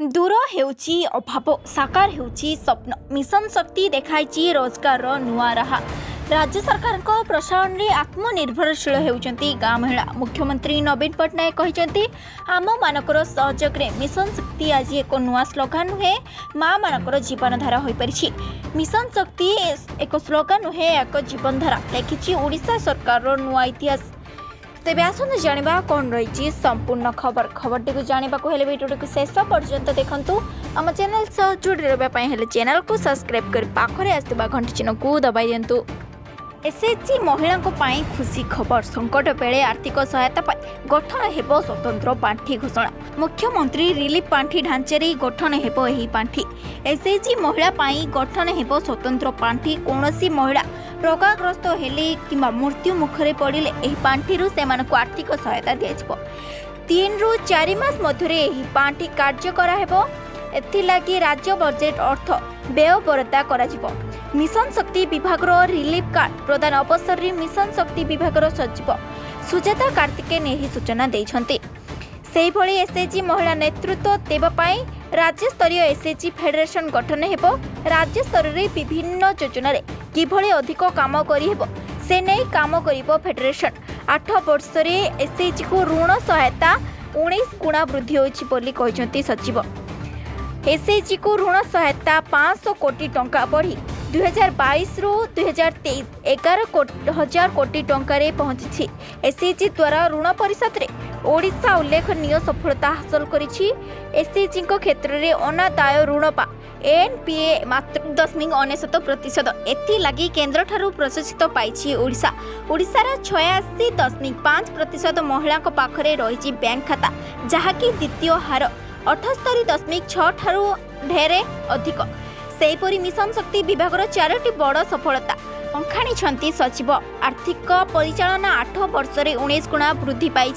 दूर हेउची अभाव साकार हेउची स्वप्न मिशन शक्ति देखाई रोजगार नुआ राहा। राज्य सरकार प्रसारण में आत्मनिर्भरशील होती गाँ महिला। मुख्यमंत्री नवीन पट्टनायक कहते आम मानकर सहयोग में मिशन शक्ति आज एक नुआ स्लोगान नुहे, माँ मानकर जीवनधारा हो पारी। मिशन शक्ति एक स्लोगान नुहे, एक जीवनधारा लिखि ओडिशा सरकार नुआ इतिहास। तेज आसतु जाना कौन रही संपूर्ण खबरटी को जानवा भिडियो को शेष पर्यंत देखूँ। आम चैनल सह जोड़ी रहा चैनल को सब्सक्राइब कर पाखरे आसुवा घंटी चिन्ह को दबाई दिंतु। एसएचजी महिला खुशी खबर। संकट बेले आर्थिक सहायता गठन हेबो स्वतंत्र पांठी घोषणा। मुख्यमंत्री रिलीफ पांठी ढांचे गठन हेबो एही पांठी। एसएचजी महिला गठन हेबो स्वतंत्र पांठी। कौनसी महिला रोगाग्रस्त हेले किंबा मृत्यु मुखरे पड़िले एही पांठीरु सेमानकु आर्थिक सहायता दियाजिबो। 3 ରୁ 4 मास मध्यरे एही पांठी कार्य करा हेबो। एथिलागि राज्य बजेट अर्थ व्यय बरदा कराजिबो। मिशन शक्ति विभाग रिलीफ कार्ड प्रदान अवसर में मिशन शक्ति विभाग सचिव सुजाता कार्तिकेयन ने सूचना देइछन्ते। सेहिभଳି एसएचजी महिला नेतृत्व देवाई राज्य स्तरीय एसएचजी फेडरेशन गठन हेबो। राज्य स्तर में विभिन्न योजना किभଳି अधिक काम करी हेबो से नहीं काम करिबो फेडरेशन। 8 वर्ष में एसएचजी को ऋण सहायता 19 गुणा वृद्धि होइछि बोली कहिसन्ते सचिव। एसएचजी को ऋण सहायता 500 कोटी टंका बढ़ी 2022 ରୁ 2023 11,000 कोटी टंकार पहुंची। एसएचजी द्वारा ऋण परिशोध में ओडिशा उल्लेखनीय सफलता हासिल करिछि। एसएचजी क्षेत्र में अनादाय ऋण पा एनपीए मात्र 0.99%। एथिलागि केन्द्र ठारू प्रशासित पाइछि ओडिशा। ओडिशार 86.5% महिला पाखरे रही बैंक खाता, जहाँकि द्वितीय हार 78.6 ठारू ढेरे अधिक। सेहीपरि मिशन शक्ति विभाग 4टी बड़ सफलता अंखाणी सचिव। आर्थिक परिचालना 8 वर्ष में 19 गुणा वृद्धि पाई।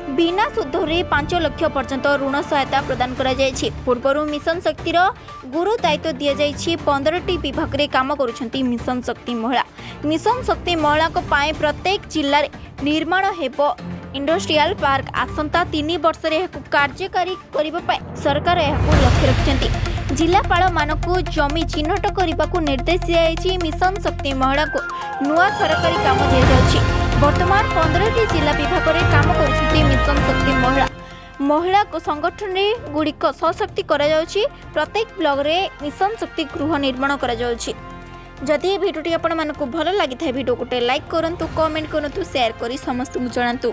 बिना सुधरे 5 लाख पर्यंत ऋण सहायता प्रदान करा जायछि। पूर्व मिशन शक्तिर गुरु दायित्व दि जायछि। 15टी विभाग में काम करुछन्ति मिशन शक्ति महिला। मिशन शक्ति महिला प्रत्येक जिले में निर्माण हेबो इंडस्ट्रियल पार्क। आसंता 3 वर्ष में कार्यकारी करने सरकार लक्ष्य रखिछन्ति। जिलापाल मानकु जमी चिन्हट करने को निर्देश दिया। मिशन शक्ति महिला को नुआ सरकारी काम दि जाउछि। वर्तमान 15टी जिला विभाग में काम करुछन्ति मिशन शक्ति महिला। महिला को संगठन गुड़िक सशक्ति करा जाउछि। प्रत्येक ब्लॉक रे मिशन शक्ति गृह निर्माण करा जाउछि। जदि ये भिडियोटी आपण मानकु भल लागि थाए भिडियो गोटे लाइक करंतु, कमेंट करंतु, शेयर करी समस्त जणांतु।